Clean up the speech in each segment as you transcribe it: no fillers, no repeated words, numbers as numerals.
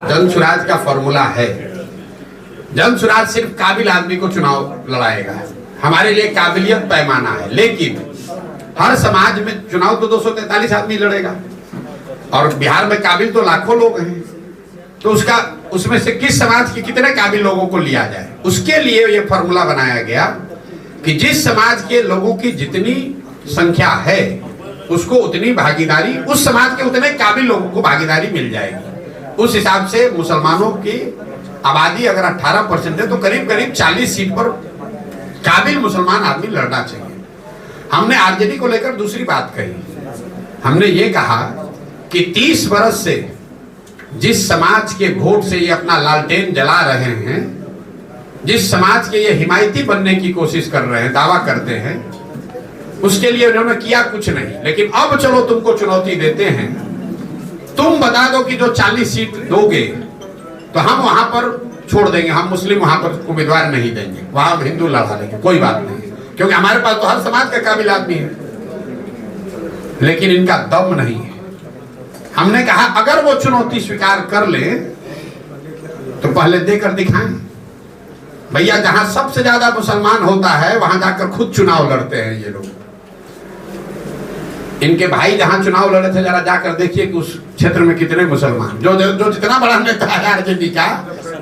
जन सुराज का फॉर्मूला है। जन सुराज सिर्फ काबिल आदमी को चुनाव लड़ाएगा। हमारे लिए काबिलियत पैमाना है, लेकिन हर समाज में चुनाव तो 243 आदमी लड़ेगा और बिहार में काबिल तो लाखों लोग हैं। तो उसमें से किस समाज के कितने काबिल लोगों को लिया जाए, उसके लिए ये फॉर्मूला बनाया गया कि जिस समाज के लोगों की जितनी संख्या है उसको उतनी भागीदारी, उस समाज के उतने काबिल लोगों को भागीदारी मिल जाएगी। उस हिसाब से मुसलमानों की आबादी अगर 18% है तो करीब करीब 40 सीट पर काबिल मुसलमान आदमी लड़ना चाहिए। हमने आरजेडी को लेकर दूसरी बात कही। हमने ये कहा कि 30 बरस से जिस समाज के वोट से ये अपना लालटेन जला रहे हैं, जिस समाज के ये हिमायती बनने की कोशिश कर रहे हैं, दावा करते हैं, उसके लिए उन्होंने किया कुछ नहीं। लेकिन अब चलो तुमको चुनौती देते हैं, तुम बता दो कि जो 40 सीट दोगे तो हम वहां पर छोड़ देंगे, हम मुस्लिम वहां पर उम्मीदवार नहीं देंगे, वहां हम हिंदू लड़ा लेंगे, कोई बात नहीं, क्योंकि हमारे पास तो हर समाज का काबिल आदमी है। लेकिन इनका दम नहीं है। हमने कहा अगर वो चुनौती स्वीकार कर ले तो पहले देकर दिखाएं। भैया, जहां सबसे ज्यादा मुसलमान होता है वहां जाकर खुद चुनाव लड़ते हैं ये लोग। इनके भाई जहां चुनाव लड़े थे, जरा जाकर देखिए कि उस क्षेत्र में कितने मुसलमान, जो जितना बड़ा नेता है आरजेडी का,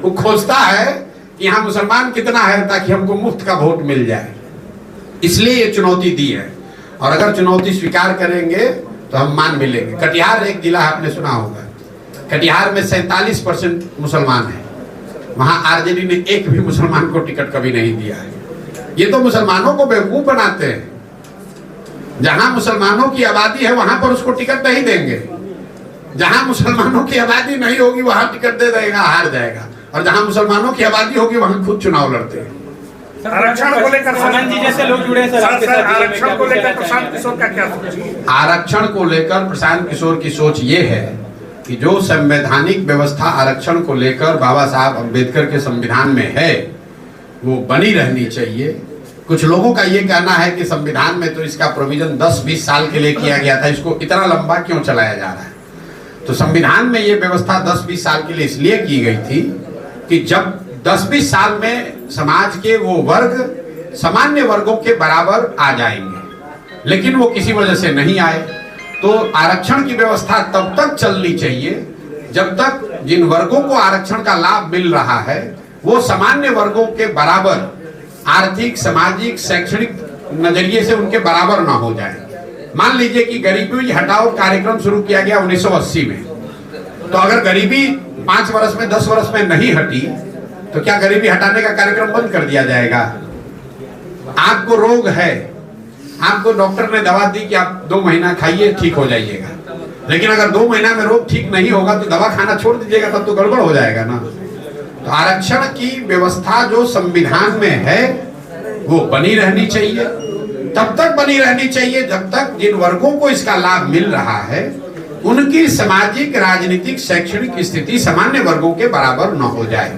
वो खोजता है कि यहाँ मुसलमान कितना है ताकि हमको मुफ्त का वोट मिल जाए। इसलिए ये चुनौती दी है और अगर चुनौती स्वीकार करेंगे तो हम मान मिलेंगे। कटिहार एक जिला है, आपने सुना होगा, कटिहार में 47% मुसलमान है। वहां आरजेडी ने एक भी मुसलमान को टिकट कभी नहीं दिया है। ये तो मुसलमानों को बेवकूफ बनाते हैं। जहां मुसलमानों की आबादी है वहां पर उसको टिकट नहीं देंगे, जहां मुसलमानों की आबादी नहीं होगी वहां टिकट दे देगा, हार जाएगा, और जहां मुसलमानों की आबादी होगी वहां खुद चुनाव लड़ते हैं। आरक्षण को लेकर आरक्षण को लेकर प्रशांत किशोर की सोच ये है कि जो संवैधानिक व्यवस्था आरक्षण को लेकर बाबा साहब अम्बेडकर के संविधान में है वो बनी रहनी चाहिए। कुछ लोगों का ये कहना है कि संविधान में तो इसका प्रोविजन 10-20 साल के लिए किया गया था, इसको इतना लंबा क्यों चलाया जा रहा है। तो संविधान में ये व्यवस्था 10-20 साल के लिए इसलिए की गई थी कि जब 10-20 साल में समाज के वो वर्ग सामान्य वर्गों के बराबर आ जाएंगे, लेकिन वो किसी वजह से नहीं आए। तो आरक्षण की व्यवस्था तब तक चलनी चाहिए जब तक जिन वर्गों को आरक्षण का लाभ मिल रहा है वो सामान्य वर्गों के बराबर आर्थिक, सामाजिक, शैक्षणिक नजरिए से उनके बराबर ना हो जाए। मान लीजिए कि गरीबी हटाओ कार्यक्रम शुरू किया गया 1980 में, तो अगर गरीबी 5 वर्ष में 10 वर्ष में नहीं हटी तो क्या गरीबी हटाने का कार्यक्रम बंद कर दिया जाएगा? आपको रोग है, आपको डॉक्टर ने दवा दी कि आप 2 महीना खाइए, ठीक हो जाइएगा, लेकिन अगर 2 महीना में रोग ठीक नहीं होगा तो दवा खाना छोड़ दीजिएगा, तब तो गड़बड़ हो जाएगा ना। तो आरक्षण की व्यवस्था जो संविधान में है वो बनी रहनी चाहिए, तब तक बनी रहनी चाहिए जब तक जिन वर्गों को इसका लाभ मिल रहा है उनकी सामाजिक, राजनीतिक, शैक्षणिक स्थिति सामान्य वर्गों के बराबर न हो जाए।